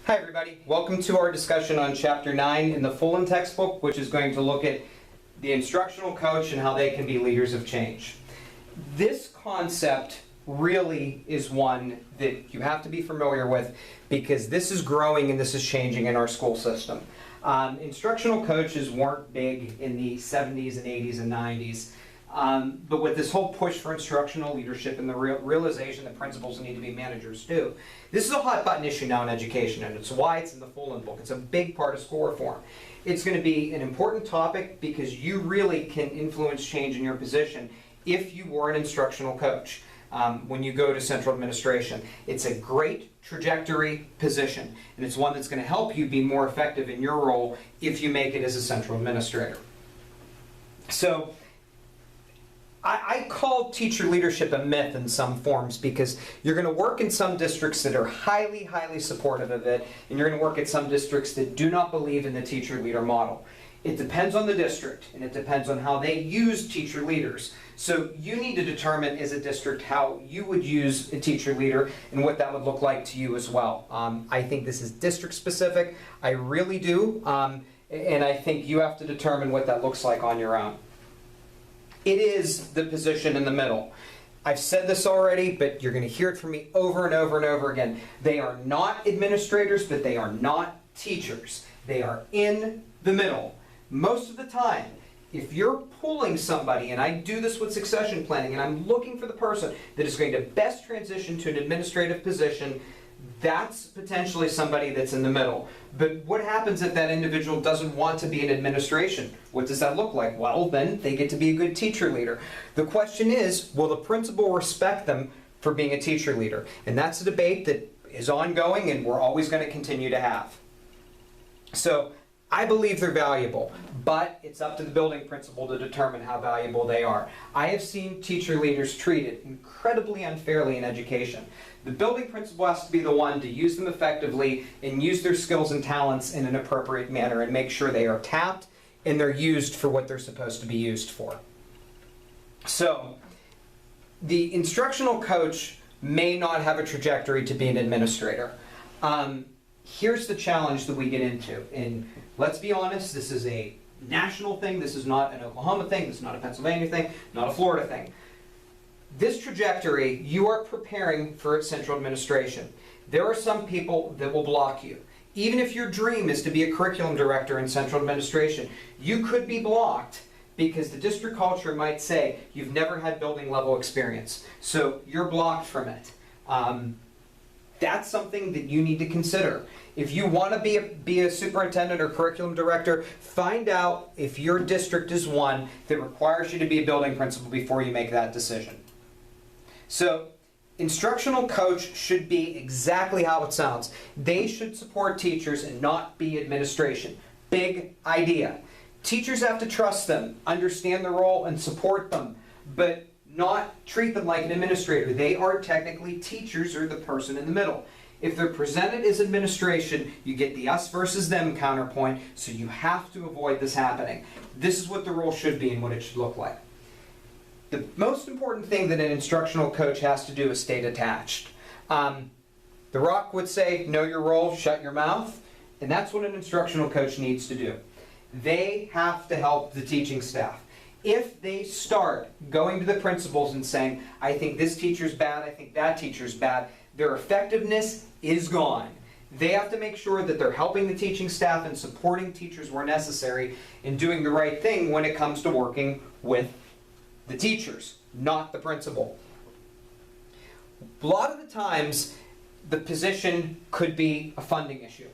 Hi everybody, welcome to our discussion on Chapter 9 in the Fullan textbook, which is going to look at the instructional coach and how they can be leaders of change. This concept really is one that you have to be familiar with because this is growing and this is changing in our school system. Instructional coaches weren't big in the 70s and 80s and 90s. But with this whole push for instructional leadership and the realization that principals need to be managers too, this is a hot button issue now in education, and it's why it's in the Fullan book. It's a big part of school reform. It's going to be an important topic because you really can influence change in your position if you were an instructional coach. When you go to central administration, it's a great trajectory position, and it's one that's going to help you be more effective in your role if you make it as a central administrator. So I call teacher leadership a myth in some forms because you're going to work in some districts that are highly, highly supportive of it, and you're going to work at some districts that do not believe in the teacher leader model. It depends on the district, and it depends on how they use teacher leaders. So you need to determine as a district how you would use a teacher leader and what that would look like to you as well. I think this is district specific. I really do, and I think you have to determine what that looks like on your own. It is the position in the middle. I've said this already, but you're going to hear it from me over and over and over again. They are not administrators, but they are not teachers. They are in the middle. Most of the time, if you're pulling somebody, and I do this with succession planning, and I'm looking for the person that is going to best transition to an administrative position, that's potentially somebody that's in the middle. But what happens if that individual doesn't want to be in administration? What does that look like? Well, then they get to be a good teacher leader. The question is, will the principal respect them for being a teacher leader? And that's a debate that is ongoing and we're always going to continue to have. So I believe they're valuable, but it's up to the building principal to determine how valuable they are. I have seen teacher leaders treated incredibly unfairly in education. The building principal has to be the one to use them effectively and use their skills and talents in an appropriate manner and make sure they are tapped and they're used for what they're supposed to be used for. So, the instructional coach may not have a trajectory to be an administrator. Here's the challenge that we get into, and let's be honest, this is a national thing, this is not an Oklahoma thing, this is not a Pennsylvania thing, not a Florida thing. This trajectory, you are preparing for central administration. There are some people that will block you. Even if your dream is to be a curriculum director in central administration, you could be blocked because the district culture might say you've never had building level experience, so you're blocked from it. That's something that you need to consider. If you want to be a superintendent or curriculum director, find out if your district is one that requires you to be a building principal before you make that decision. So, instructional coach should be exactly how it sounds. They should support teachers and not be administration. Big idea. Teachers have to trust them, understand the role, and support them, but not treat them like an administrator. They are technically teachers or the person in the middle. If they're presented as administration, you get the us versus them counterpoint, so you have to avoid this happening. This is what the role should be and what it should look like. The most important thing that an instructional coach has to do is stay detached. The Rock would say, know your role, shut your mouth, and that's what an instructional coach needs to do. They have to help the teaching staff. If they start going to the principals and saying, I think this teacher's bad, I think that teacher's bad, their effectiveness is gone. They have to make sure that they're helping the teaching staff and supporting teachers where necessary and doing the right thing when it comes to working with the teachers, not the principal. A lot of the times, the position could be a funding issue.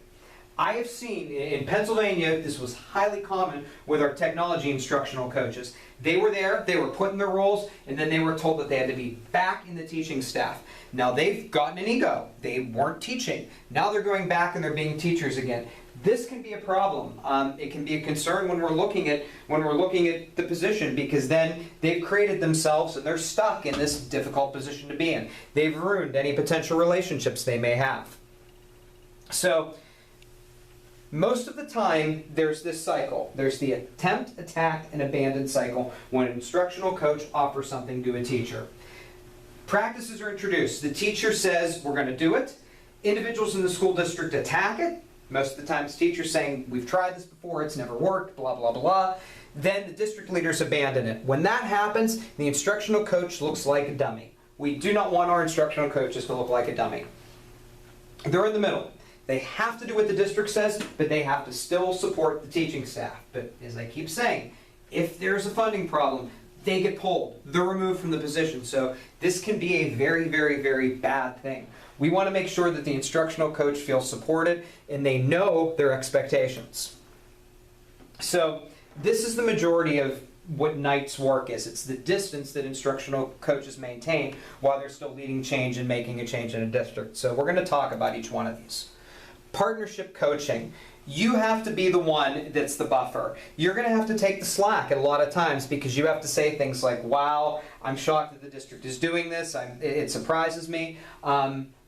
I have seen in Pennsylvania, this was highly common with our technology instructional coaches. They were there, they were put in their roles, and then they were told that they had to be back in the teaching staff. Now they've gotten an ego. They weren't teaching. Now they're going back and they're being teachers again. This can be a problem. It can be a concern when we're looking at the position, because then they've created themselves and they're stuck in this difficult position to be in. They've ruined any potential relationships they may have. So, most of the time, there's this cycle. There's the attempt, attack, and abandon cycle when an instructional coach offers something to a teacher. Practices are introduced. The teacher says, we're going to do it. Individuals in the school district attack it. Most of the times teachers saying, we've tried this before, it's never worked, blah, blah, blah. Then the district leaders abandon it. When that happens, the instructional coach looks like a dummy. We do not want our instructional coaches to look like a dummy. They're in the middle. They have to do what the district says, but they have to still support the teaching staff. But as I keep saying, if there's a funding problem, they get pulled. They're removed from the position. So this can be a very, very, very bad thing. We want to make sure that the instructional coach feels supported and they know their expectations. So this is the majority of what Knight's work is. It's the distance that instructional coaches maintain while they're still leading change and making a change in a district. So we're going to talk about each one of these. Partnership coaching. You have to be the one that's the buffer. You're going to have to take the slack a lot of times because you have to say things like, wow, I'm shocked that the district is doing this. It surprises me.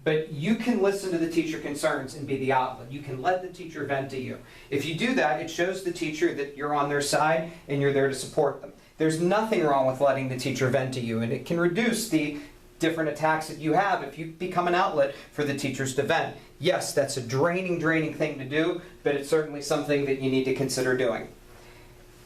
But you can listen to the teacher concerns and be the outlet. You can let the teacher vent to you. If you do that, it shows the teacher that you're on their side and you're there to support them. There's nothing wrong with letting the teacher vent to you, and it can reduce the different attacks that you have if you become an outlet for the teachers to vent. Yes, that's a draining thing to do, but it's certainly something that you need to consider doing.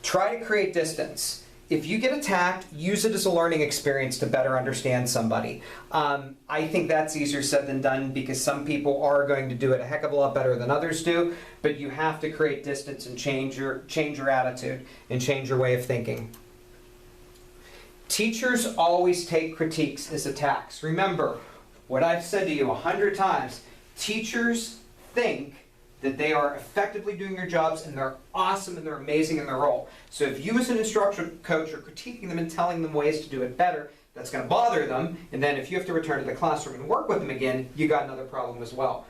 Try to create distance. If you get attacked, use it as a learning experience to better understand somebody. I think that's easier said than done because some people are going to do it a heck of a lot better than others do, but you have to create distance and change your attitude and change your way of thinking. Teachers always take critiques as attacks. Remember, what I've said to you 100 times, teachers think that they are effectively doing their jobs and they're awesome and they're amazing in their role. So if you as an instructional coach are critiquing them and telling them ways to do it better, that's going to bother them. And then if you have to return to the classroom and work with them again, you got another problem as well.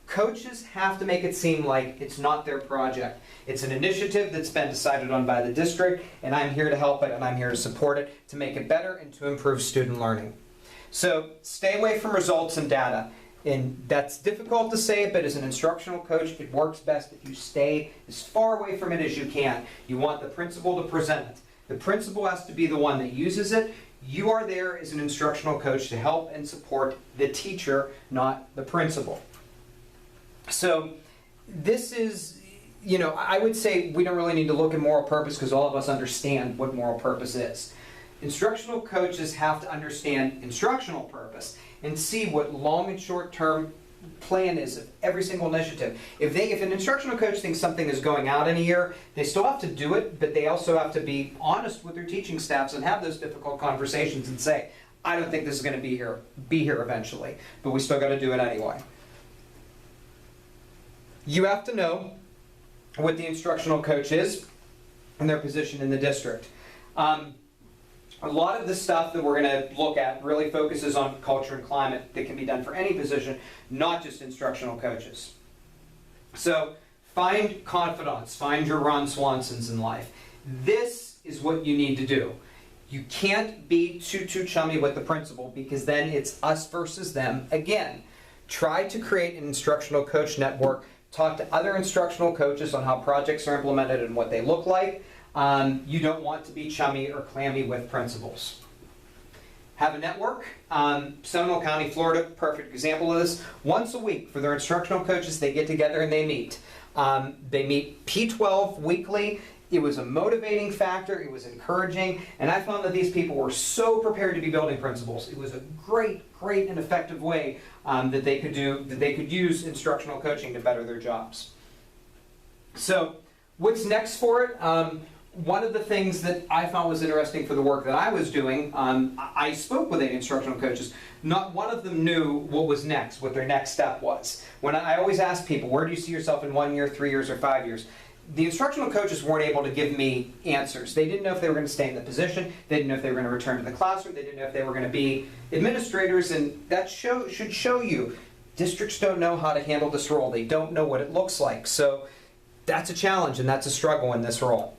Coaches have to make it seem like it's not their project. It's an initiative that's been decided on by the district, and I'm here to help it and I'm here to support it to make it better and to improve student learning. So stay away from results and data. And that's difficult to say, but as an instructional coach, it works best if you stay as far away from it as you can. You want the principal to present it. The principal has to be the one that uses it. You are there as an instructional coach to help and support the teacher, not the principal. So this is, I would say we don't really need to look at moral purpose because all of us understand what moral purpose is. Instructional coaches have to understand instructional purpose and see what long and short term plan is of every single initiative. If an instructional coach thinks something is going out in a year, they still have to do it, but they also have to be honest with their teaching staffs and have those difficult conversations and say, I don't think this is going to be here eventually, but we still got to do it anyway. You have to know what the instructional coach is and their position in the district. A lot of the stuff that we're going to look at really focuses on culture and climate that can be done for any position, not just instructional coaches. So find confidants, find your Ron Swansons in life. This is what you need to do. You can't be too chummy with the principal because then it's us versus them again. Try to create an instructional coach network. Talk to other instructional coaches on how projects are implemented and what they look like. You don't want to be chummy or clammy with principals. Have a network. Seminole County, Florida, perfect example of this. Once a week for their instructional coaches, they get together and they meet. They meet P12 weekly. It was a motivating factor. It was encouraging. And I found that these people were so prepared to be building principals. It was a great and effective way that they could use instructional coaching to better their jobs. So what's next for it? One of the things that I found was interesting for the work that I was doing, I spoke with 8 instructional coaches. Not one of them knew what was next, what their next step was. When I always ask people, where do you see yourself in 1 year, 3 years, or 5 years? The instructional coaches weren't able to give me answers. They didn't know if they were going to stay in the position. They didn't know if they were going to return to the classroom. They didn't know if they were going to be administrators. And that should show you districts don't know how to handle this role. They don't know what it looks like. So that's a challenge and that's a struggle in this role.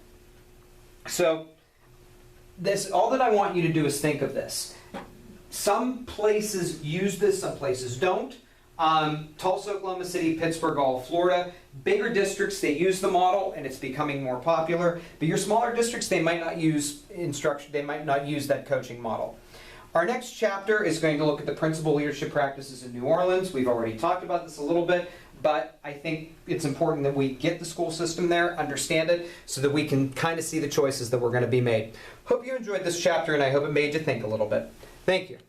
So all that I want you to do is think of this. Some places use this, some places don't. Tulsa, Oklahoma City, Pittsburgh, all of Florida. Bigger districts, they use the model and it's becoming more popular. But your smaller districts, they might not use instruction, they might not use that coaching model. Our next chapter is going to look at the principal leadership practices in New Orleans. We've already talked about this a little bit, but I think it's important that we get the school system there, understand it, so that we can kind of see the choices that we're going to be made. Hope you enjoyed this chapter, and I hope it made you think a little bit. Thank you.